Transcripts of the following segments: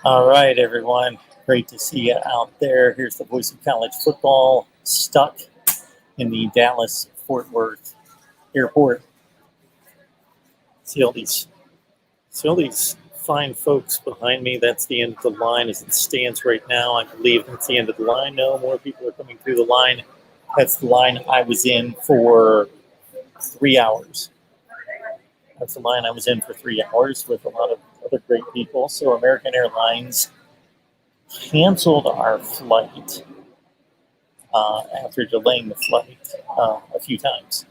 All right, everyone. Great to see you out there. Here's the voice of college football, stuck in the Dallas-Fort Worth airport. See all these fine folks behind me. That's the end of the line as it stands right now. I believe that's the end of the line. No, more people are coming through the line. That's the line I was in for 3 hours. That's the line I was in for 3 hours with a lot of other great people. So American Airlines canceled our flight after delaying the flight a few times.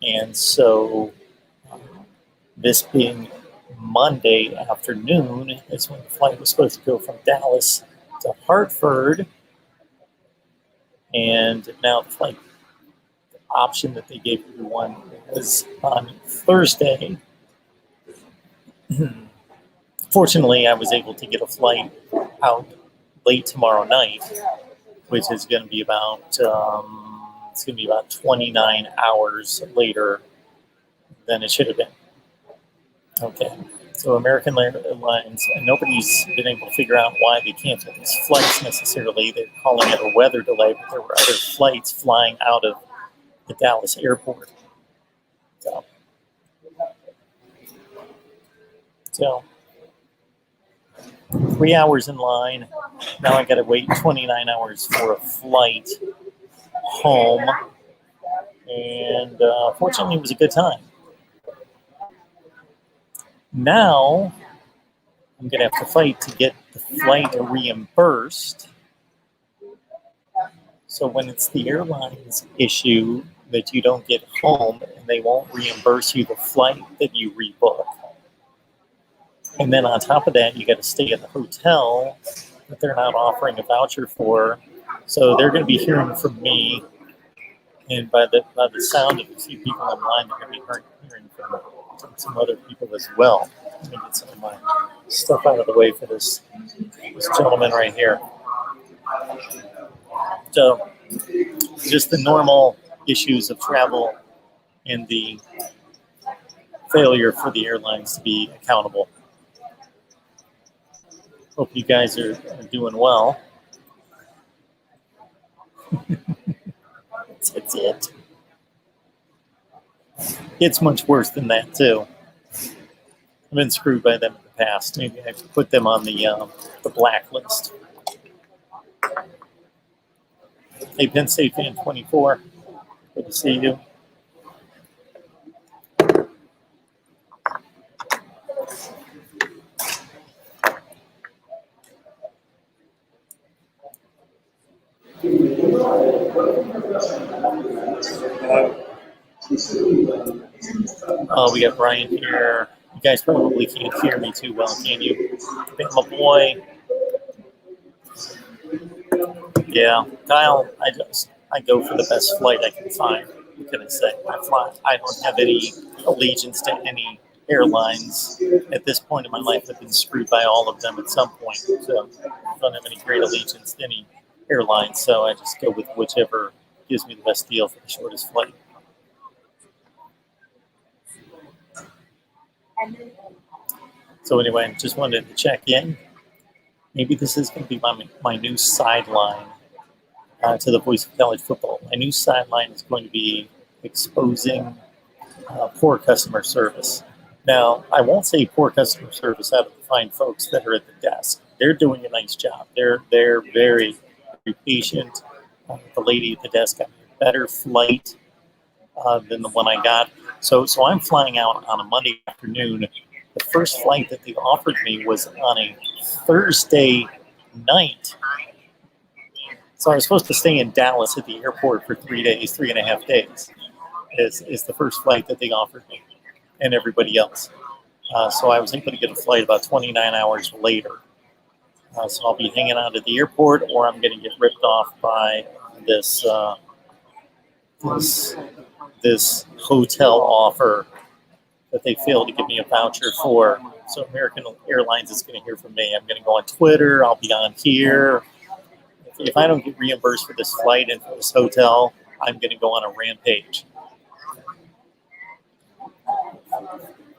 And so this being Monday afternoon is when the flight was supposed to go from Dallas to Hartford. And now the flight option that they gave everyone was on Thursday. Fortunately, I was able to get a flight out late tomorrow night, which is going to be about 29 hours later than it should have been. Okay, so American Airlines, and nobody's been able to figure out why they canceled these flights necessarily. They're calling it a weather delay, but there were other flights flying out of the Dallas airport. So 3 hours in line. Now I got to wait 29 hours for a flight home. And fortunately, it was a good time. Now I'm going to have to fight to get the flight reimbursed. So when it's the airline's issue that you don't get home and they won't reimburse you the flight that you rebook. And then on top of that, you got to stay at the hotel that they're not offering a voucher for. So they're going to be hearing from me. And by the sound of a few people online, they're going to be hearing from some other people as well. Let me get some of my stuff out of the way for this gentleman right here. So just the normal issues of travel and the failure for the airlines to be accountable. Hope you guys are doing well. That's it. It's much worse than that, too. I've been screwed by them in the past. Maybe I could put them on the blacklist. Hey, Penn State fan 24. Good to see you. We got Brian here. You guys probably can't hear me too well, can you? Bama boy. Yeah, Kyle, I go for the best flight I can find. What can I say? I don't have any allegiance to any airlines. At this point in my life, I've been screwed by all of them at some point. So I don't have any great allegiance to any airline, so I just go with whichever gives me the best deal for the shortest flight. So anyway, just wanted to check in. Maybe this is going to be my new sideline to the voice of college football. My new sideline is going to be exposing poor customer service. Now, I won't say poor customer service out of the fine folks that are at the desk. They're doing a nice job. They're very, very patient. The lady at the desk got a better flight than the one I got. So I'm flying out on a Monday afternoon. The first flight that they offered me was on a Thursday night. So I was supposed to stay in Dallas at the airport for 3.5 days is the first flight that they offered me and everybody else. So I was able to get a flight about 29 hours later. So I'll be hanging out at the airport, or I'm going to get ripped off by this hotel offer that they failed to give me a voucher for. So American Airlines is going to hear from me. I'm going to go on Twitter. I'll be on here. If I don't get reimbursed for this flight and for this hotel, I'm going to go on a rampage.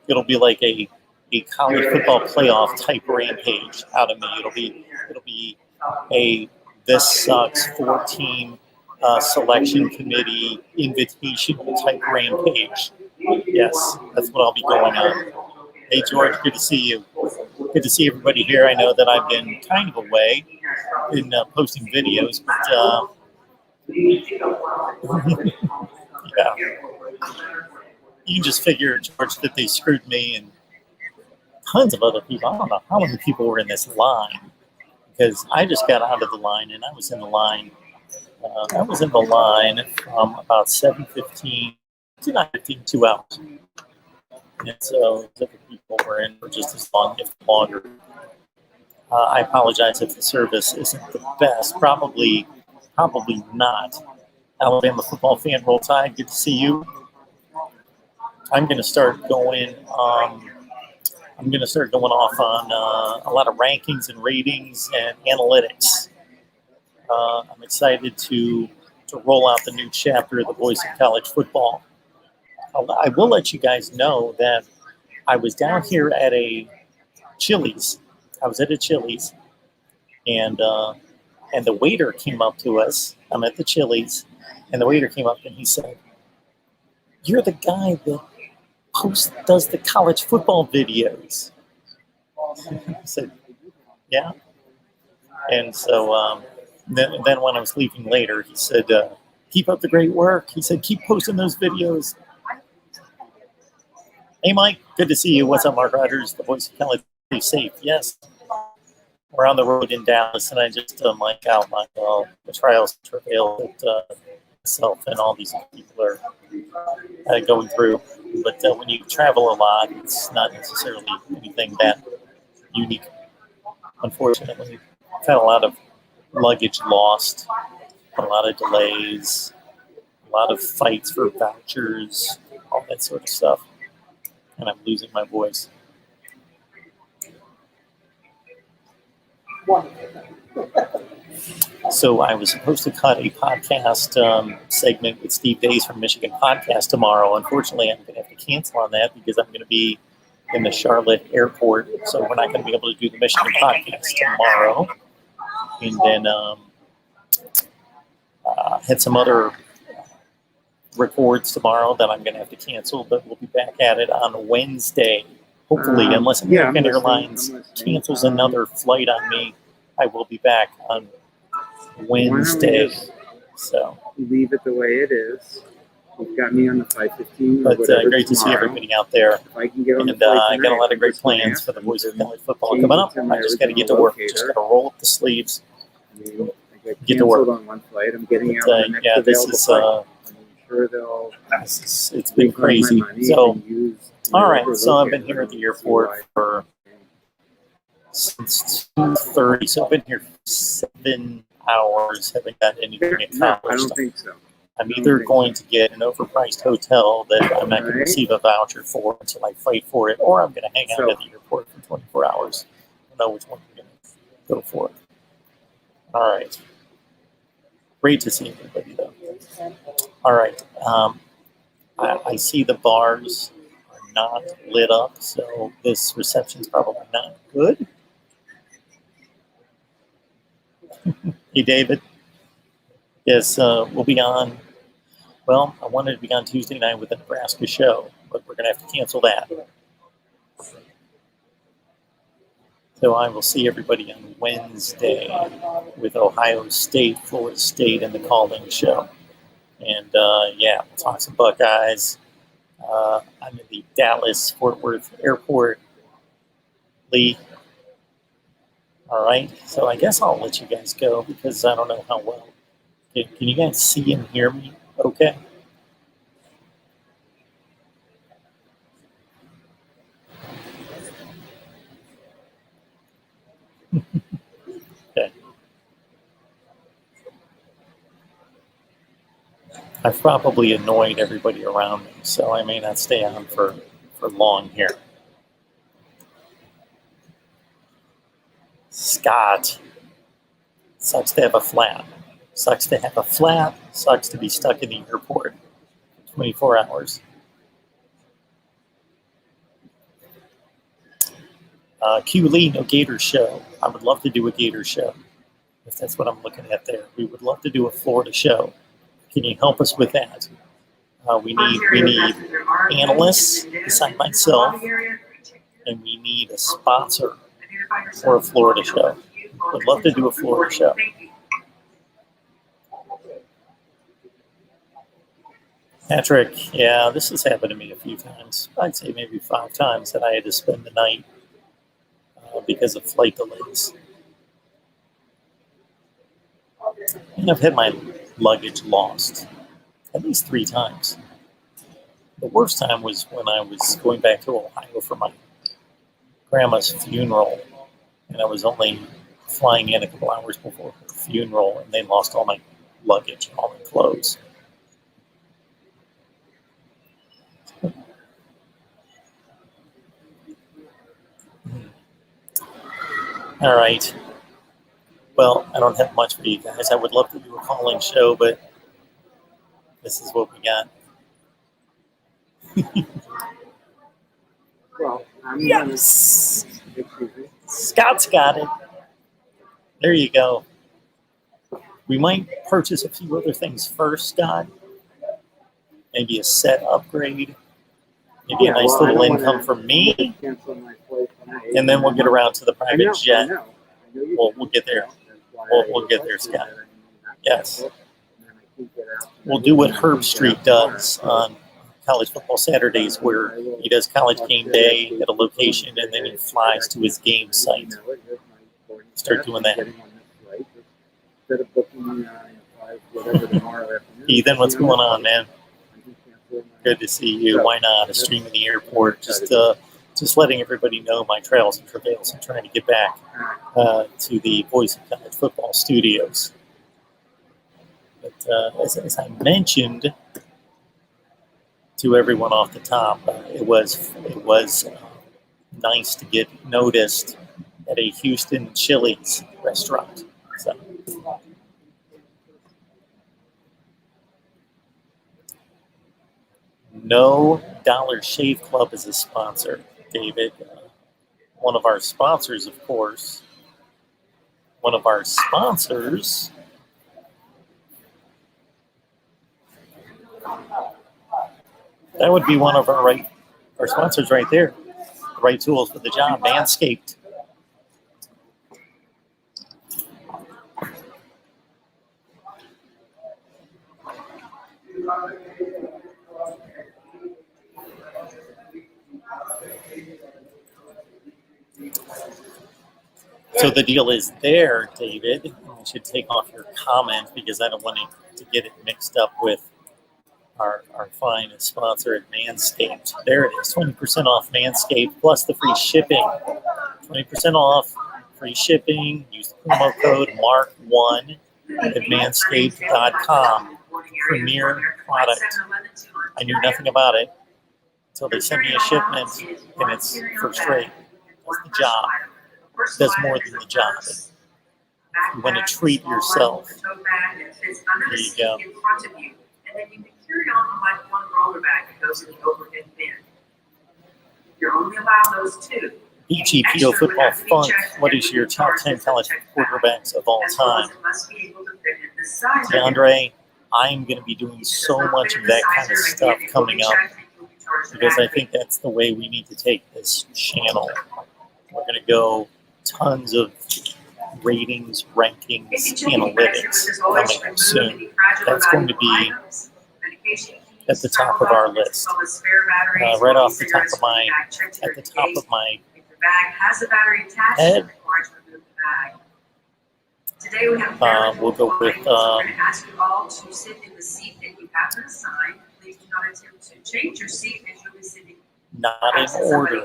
It'll be like a a college football playoff type rampage out of me. It'll be a this sucks 14 selection committee invitational type rampage. Yes, that's what I'll be going on. Hey George, good to see you. Good to see everybody here. I know that I've been kind of away in posting videos, but yeah, you can just figure, George, that they screwed me and tons of other people. I don't know how many people were in this line, because I just got out of the line and I was in the line. From about 7:15 to 9:15, 2 hours. And so other people were in for just as long, if longer. I apologize if the service isn't the best. Probably not. Alabama football fan, roll tide. Good to see you. I'm going to start going. I'm going to start going off on a lot of rankings and ratings and analytics. I'm excited to roll out the new chapter of the Voice of College Football. I will let you guys know that I was down here at a Chili's. I was at a Chili's, and the waiter came up to us. I'm at the Chili's, and the waiter came up and he said, "You're the guy that does the college football videos." I said, "Yeah." And so then when I was leaving later, he said, "Keep up the great work." He said, "Keep posting those videos." Hey, Mike, good to see you. What's up, Mark Rogers, the voice of college? Pretty safe. Yes. We're on the road in Dallas, and I just outlined the trials and travails that myself and all these people are going through. But when you travel a lot, it's not necessarily anything that unique. Unfortunately, I've had a lot of luggage lost, a lot of delays, a lot of fights for vouchers, all that sort of stuff. And I'm losing my voice. So I was supposed to cut a podcast segment with Steve Days from Michigan Podcast tomorrow. Unfortunately, I'm going to have to cancel on that because I'm going to be in the Charlotte airport. So we're not going to be able to do the Michigan Podcast tomorrow. And then had some other records tomorrow that I'm going to have to cancel, but we'll be back at it on Wednesday. Hopefully, unless American Airlines cancels another flight on me, I will be back on Wednesday. So leave it the way it is. You've got me on the 5:15. But great to see everybody out there. I can get on and I got a lot of great plans for the Voice of College Football coming up. I just got to get to work. Just got to roll up the sleeves. Get to work. On one flight. I'm getting out on the next available flight. Sure it's been crazy. So, all right. So I've been here at the airport since 2:30. So I've been here 7 hours. Haven't got anything accomplished. I don't think so. I'm either going to get an overpriced hotel that I'm not going to receive a voucher for until I fight for it, or I'm going to hang out at the airport for 24 hours. I don't know which one I'm going to go for. All right. Great to see everybody, though. All right. I see the bars are not lit up, so this reception's probably not good. Hey, David. Yes, we'll be on. Well, I wanted to be on Tuesday night with the Nebraska show, but we're going to have to cancel that. So I will see everybody on Wednesday with Ohio State, Florida State, and the call-in show. And we'll talk some Buckeyes. I'm in the Dallas-Fort Worth airport. Lee. All right. So I guess I'll let you guys go because I don't know how well. Can you guys see and hear me? Okay. Okay. I've probably annoyed everybody around me, so I may not stay on for long here. Scott. Sucks to have a flat. Sucks to have a flat. Sucks to be stuck in the airport for 24 hours. Q Lee, no Gator show. I would love to do a Gator show. If that's what I'm looking at there. We would love to do a Florida show. Can you help us with that? We need analysts beside myself, and we need a sponsor for a Florida show. Would love to do a Florida show. Patrick, yeah, this has happened to me a few times. I'd say maybe 5 times that I had to spend the night because of flight delays. And I've had my luggage lost at least 3 times. The worst time was when I was going back to Ohio for my grandma's funeral, and I was only flying in a couple hours before her funeral, and they lost all my luggage and all my clothes. All right. Well, I don't have much for you guys. I would love to do a call-in show, but this is what we got. Well, I'm Yes! Scott's got it. There you go. We might purchase a few other things first, Scott. Maybe a set upgrade. Maybe a nice little income for me. And then we'll get around to the private jet. We'll get there. We'll get there, Scott. Yes. We'll do what Herb Street does on College Football Saturdays, where he does college game day at a location and then he flies to his game site. Start doing that. Ethan, what's going on, man? Good to see you. Why not? A stream in the airport. Just letting everybody know my trials and travails and trying to get back to the Voice of College Football studios. But as I mentioned to everyone off the top, it was nice to get noticed at a Houston Chili's restaurant. So. No Dollar Shave Club is a sponsor, David. One of our sponsors, of course. One of our sponsors. That would be one of our sponsors right there. The right tools for the job, Manscaped. So the deal is there, David. You should take off your comment because I don't want to get it mixed up with our fine sponsor at Manscaped. There it is, 20% off Manscaped plus the free shipping. 20% off, free shipping. Use the promo code MARK1 at manscaped.com. Premier product. I knew nothing about it until they sent me a shipment, and it's first rate. Does the job. Does more than the job. You want to treat yourself. There you go. And then you can carry on like one roller bag that goes in the overhead bin. You're only allowed those 2. BGPO Football Funk. What is your top 10 college quarterbacks of all time? DeAndre, I'm going to be doing so much of that kind of stuff coming up because I think that's the way we need to take this channel. We're going to go tons of ratings, rankings, analytics coming up soon. That's going to be at the top of our list. Right off the top of my head. Today we have we'll go with we're going to ask you all to sit in the seat that you have been assigned. Please do not attempt to change your seat as you'll be sitting. Not in order.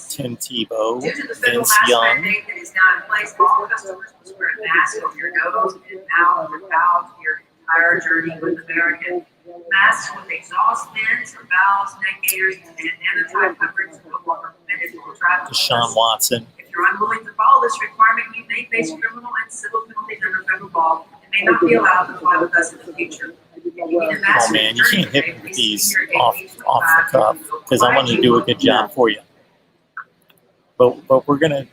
Tim Tebow, Vince Young. That is now in place. All customers must wear a mask over your nose and mouth throughout your entire journey with American. Masks with exhaust vents or valves, neck gaiters, and bandana-type coverings are no longer permitted for travel. Deshaun Watson. If you're unwilling to follow this requirement, you may face criminal and civil penalties under federal law and may not be allowed to fly with us in the future. Oh man, you can't hit me with these off the cuff because I want to do a good job for you. But we're gonna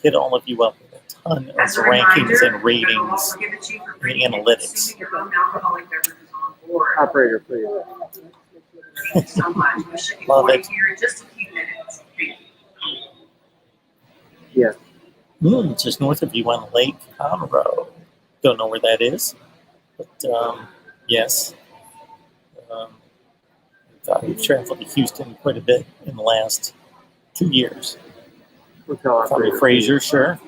hit all of you up with a ton of As a rankings reminder, and ratings forgive it you for and bringing and analytics. consuming your own alcoholic beverages on board. Operator, please. Thank you so much. We should be Love boarding it. here in just a few minutes. Thank you. Yes. Just north of you on Lake Conroe. Don't know where that is, but yes. I've traveled to Houston quite a bit in the last 2 years. Hotel Tommy operator. Frazier, sure.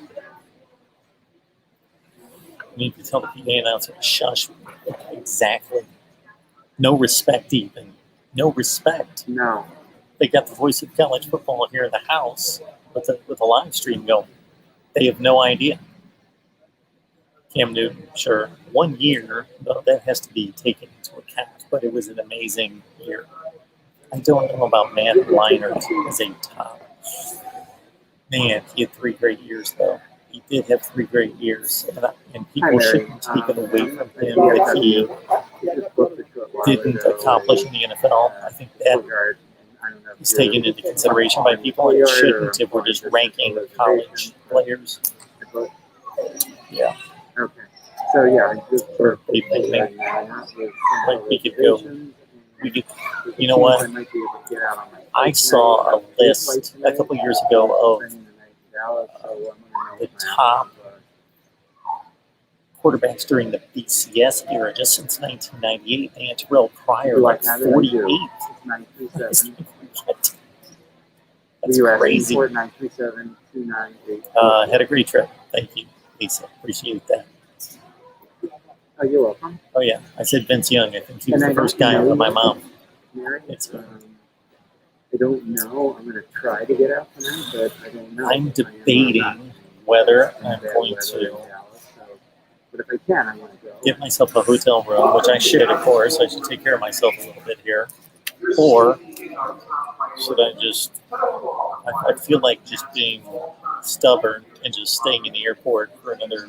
You need to tell the PA announcer to shush. Exactly. No respect, even. No respect. No. They got the voice of college football here in the house with a live stream going. They have no idea. Cam Newton, sure. 1 year, though, that has to be taken into account, but it was an amazing year. I don't know about Matt Leinart as a top. Man, he had 3 great years, though. He did have 3 great years, and people shouldn't take it away from him that he didn't accomplish in the NFL. I think that is taken into consideration by people and shouldn't if we're just ranking college players. Yeah. Okay. So yeah, just Or they think like we could go. We could, you know what? I saw a list a couple years ago of the top quarterbacks during the BCS era, just since 1998. And Terrell Pryor, like 48. That's crazy. Had a great trip. Thank you, Lisa. Appreciate that. Oh, you're welcome. Oh, yeah. I said Vince Young. I think he was the first guy out of my mouth. It's, I don't know. I'm going to try to get out tonight, but I don't know. I'm debating whether I'm going to but if I can, I want to go. get myself a hotel room, which I should, of course. I should take care of myself a little bit here. Or should I just, I feel like just being stubborn and just staying in the airport for another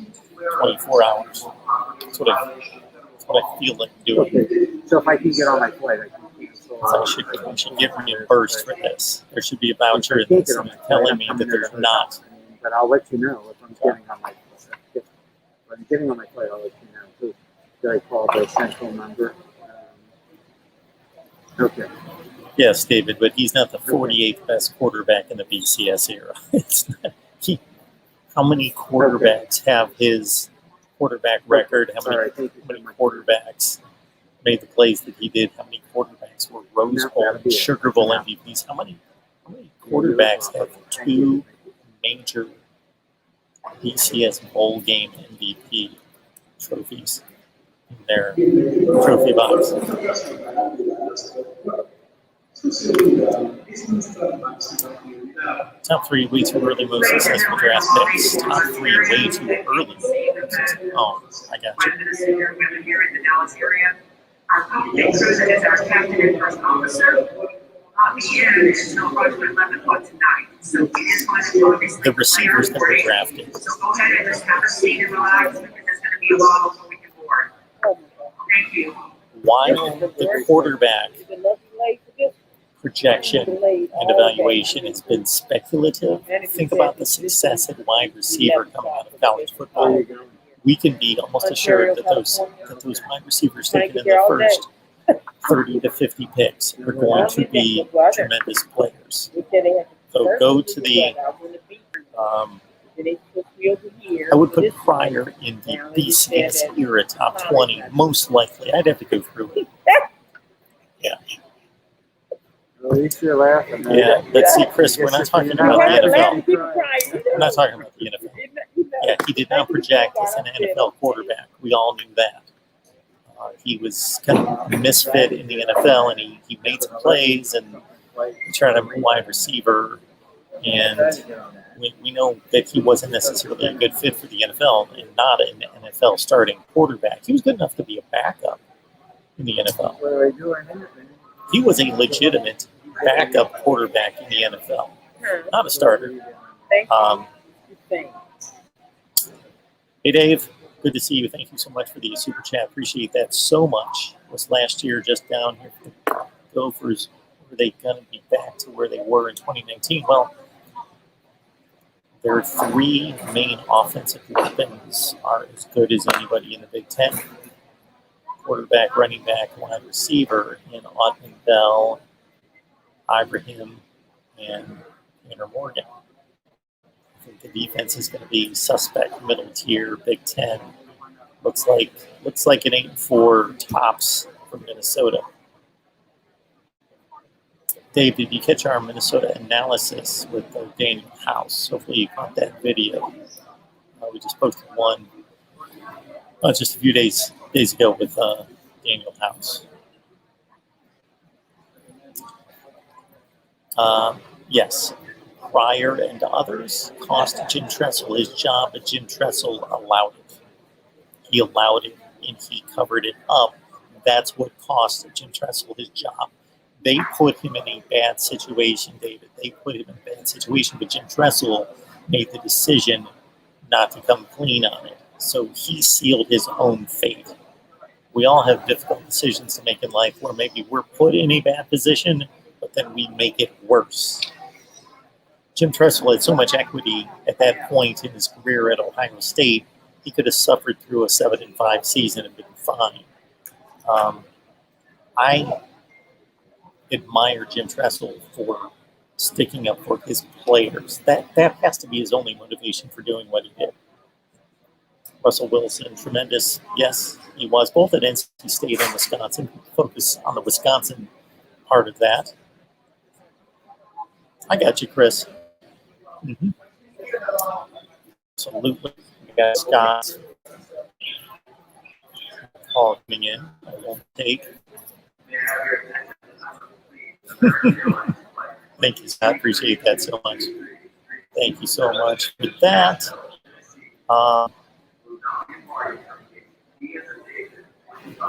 24 hours. That's what I feel like doing. Okay. So if I can get on my flight, I can cancel. I should get reimbursed for this. There should be a voucher in this, and you're telling me that there's not. But I'll let you know if I'm getting on my flight. If I'm getting on my flight, I'll let you know. So did I call the central number? Okay. Yes, David, but he's not the 48th best quarterback in the BCS era. It's not, how many quarterbacks have his quarterback record? How many quarterbacks made the plays that he did? How many quarterbacks were Rose Bowl and Sugar Bowl MVPs? How many quarterbacks have 2 major BCS bowl game MVP trophies in their trophy box? Top 3 way too early, most successful draft picks. Top 3 way too early. Oh, I got you. Here in the Dallas area, our Nick Cruz is our captain and first officer. The end is until approximately 11 o'clock tonight. So it is going to obviously the receivers that were drafted. So go ahead and just have a seat and relax because it's going to be a while before we can board. Thank you. While the quarterback projection and evaluation has been speculative, think about the success at wide receiver coming out of college football. We can be almost assured that those wide receivers taken in the first 30 to 50 picks are going to be tremendous players. So go to the, I would put Pryor in the BCS era top 20, most likely. I'd have to go through it. Yeah. At least you're laughing. Yeah, let's see, Chris, we're not talking about the NFL. We're not talking about the NFL. Yeah, he did not project as an NFL quarterback. We all knew that. He was kind of a misfit in the NFL, and he made some plays, and he tried to be a wide receiver, and we know that he wasn't necessarily a good fit for the NFL and not an NFL starting quarterback. He was good enough to be a backup in the NFL. What do I do? He was a legitimate backup quarterback in the NFL, not a starter. Hey, Dave, good to see you. Thank you so much for the super chat. Appreciate that so much. Was last year just down here for the Gophers? Were they going to be back to where they were in 2019? Well, Their three main offensive weapons are as good as anybody in the Big Ten. Quarterback, running back, wide receiver in Autman Bell, Ibrahim, and Tanner Morgan. I think the defense is going to be suspect, middle tier, Big Ten. Looks like an 8-4 tops from Minnesota. Dave, did you catch our Minnesota analysis with Daniel House? Hopefully you caught that video. We just posted one just a few days ago with Daniel House. Yes, Pryor and others cost Jim Tressel his job, but Jim Tressel allowed it. He allowed it, and he covered it up. That's what cost Jim Tressel his job. They put him in a bad situation, David. They put him in a bad situation, but Jim Tressel made the decision not to come clean on it. So he sealed his own fate. We all have difficult decisions to make in life where maybe we're put in a bad position, but then we make it worse. Jim Tressel had so much equity at that point in his career at Ohio State, he could have suffered through a 7-5 season and been fine. I admire Jim Tressel for sticking up for his players. That has to be his only motivation for doing what he did. Russell Wilson, tremendous. Yes, he was both at NC State and Wisconsin. Focus on the Wisconsin part of that. I got you, Chris. Mm-hmm. Absolutely. We got Scott call coming in. I won't take. Thank you, Scott. Appreciate that so much. Thank you so much. With that,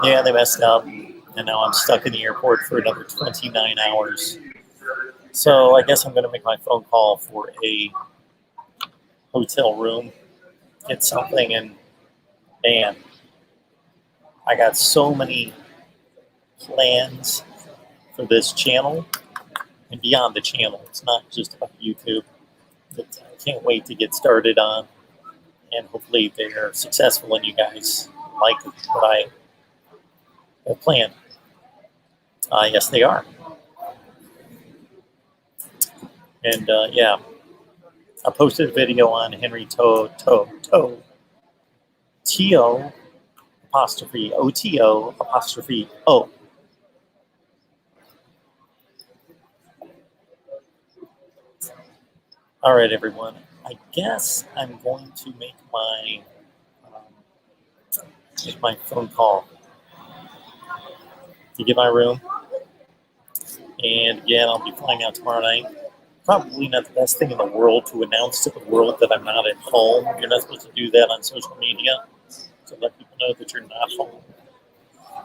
yeah, they messed up, and now I'm stuck in the airport for another 29 hours. So I guess I'm going to make my phone call for a hotel room, get something, and man, I got so many plans for this channel and beyond the channel. It's not just about YouTube that I can't wait to get started on, and hopefully they're successful and you guys like what I have planned. Yes, they are. And yeah, I posted a video on Henry T-O apostrophe O-T-O apostrophe O. All right, everyone. I guess I'm going to make my phone call to get my room. And again, I'll be flying out tomorrow night. Probably not the best thing in the world to announce to the world that I'm not at home. You're not supposed to do that on social media. To let people know that you're not home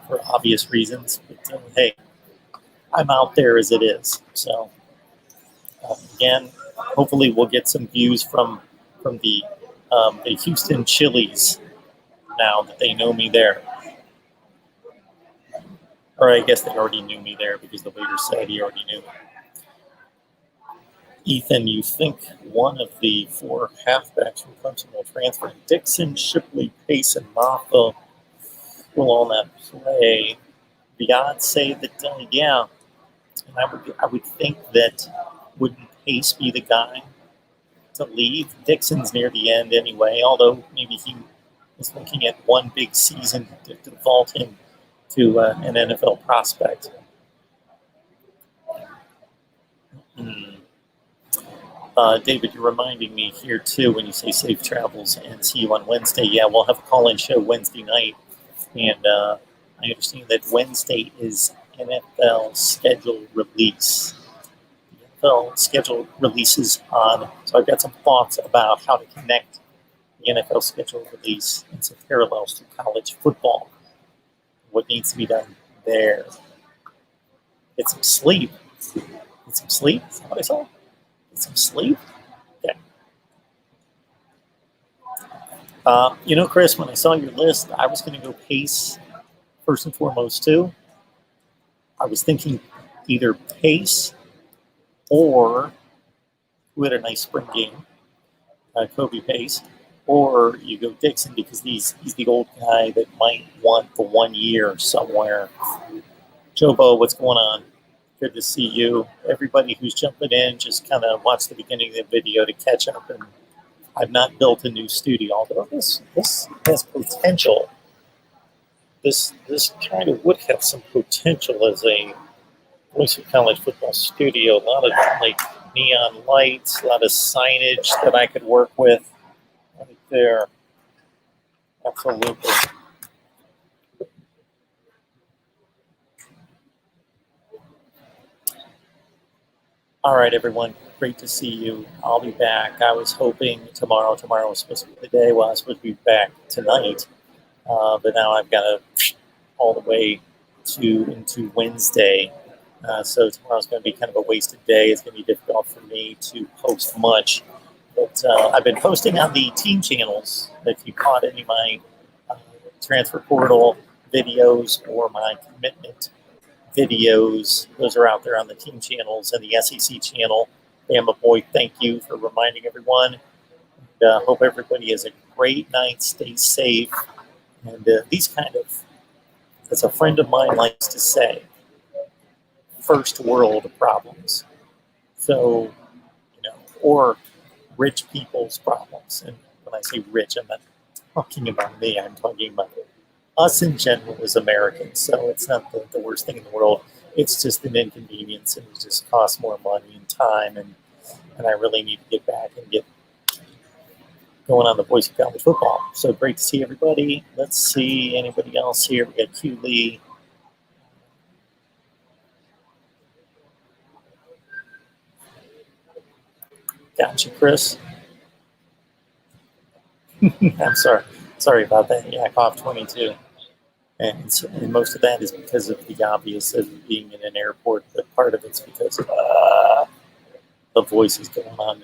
for obvious reasons. But hey, I'm out there as it is. So again, hopefully we'll get some views from the Houston Chili's now that they know me there. Or I guess they already knew me there because the waiter said he already knew me. Ethan, you think one of the 4 halfbacks from Clemson will transfer? Dixon, Shipley, Pace, and Martha will all not play. The odds say that, yeah. And I would think that wouldn't Pace be the guy to leave? Dixon's near the end anyway, although maybe he is looking at one big season to vault him to an NFL prospect. David, you're reminding me here too when you say safe travels and see you on Wednesday. Yeah, we'll have a call-in show Wednesday night, and I understand that Wednesday is NFL schedule release. The NFL schedule releases on, so I've got some thoughts about how to connect the NFL schedule release and some parallels to college football. What needs to be done there? Get some sleep. Get some sleep? Is that what I saw? Get some sleep? Okay. Chris, when I saw your list, I was going to go Pace first and foremost too. I was thinking either Pace or, who had a nice spring game, Kobe Pace, or you go Dixon because he's the old guy that might want the 1 year somewhere. Jobo, what's going on? Good to see you. Everybody who's jumping in, just kind of watch the beginning of the video to catch up. And I've not built a new studio, although this has potential. This kind of would have some potential as a Voice of College Football studio. A lot of like neon lights, a lot of signage that I could work with right there. Absolutely. All right, everyone. Great to see you. I'll be back. I was hoping tomorrow. Tomorrow was supposed to be the day. Well, I was supposed to be back tonight, but now I've got to all the way into Wednesday. So tomorrow's going to be kind of a wasted day. It's going to be difficult for me to post much. But I've been posting on the team channels. If you caught any of my transfer portal videos or my commitment videos, those are out there on the team channels and the SEC channel. Bama Boy, thank you for reminding everyone. And, hope everybody has a great night. Stay safe. And these kind of, as a friend of mine likes to say, first world problems. So, or rich people's problems. And when I say rich, I'm not talking about me. I'm talking about us in general as Americans. So it's not the worst thing in the world. It's just an inconvenience, and it just costs more money and time. And I really need to get back and get going on the Voice of College Football. So great to see everybody. Let's see anybody else here. We got Q Lee. Gotcha, Chris. I'm sorry about that. Yeah, I coughed 22. And most of that is because of the obvious of being in an airport, but part of it's because of the voices going on.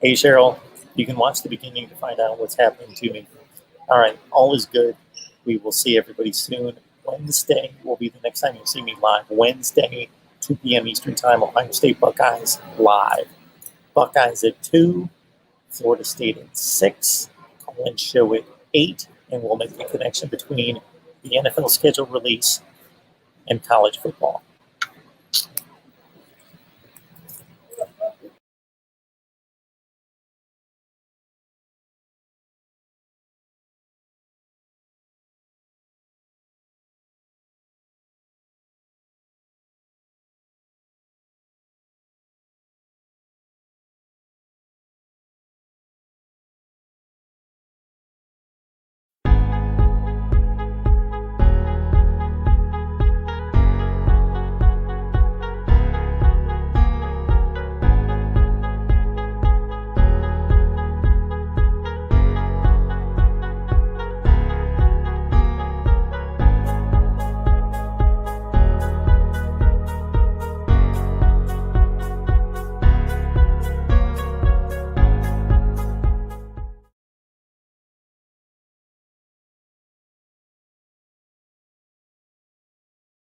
Hey, Cheryl, you can watch the beginning to find out what's happening to me. All right, all is good. We will see everybody soon. Wednesday will be the next time you'll see me live. Wednesday, 2 p.m. Eastern Time, Ohio State Buckeyes live. Buckeyes at 2, Florida State at 6, call-in show at 8, and we'll make the connection between the NFL schedule release and college football.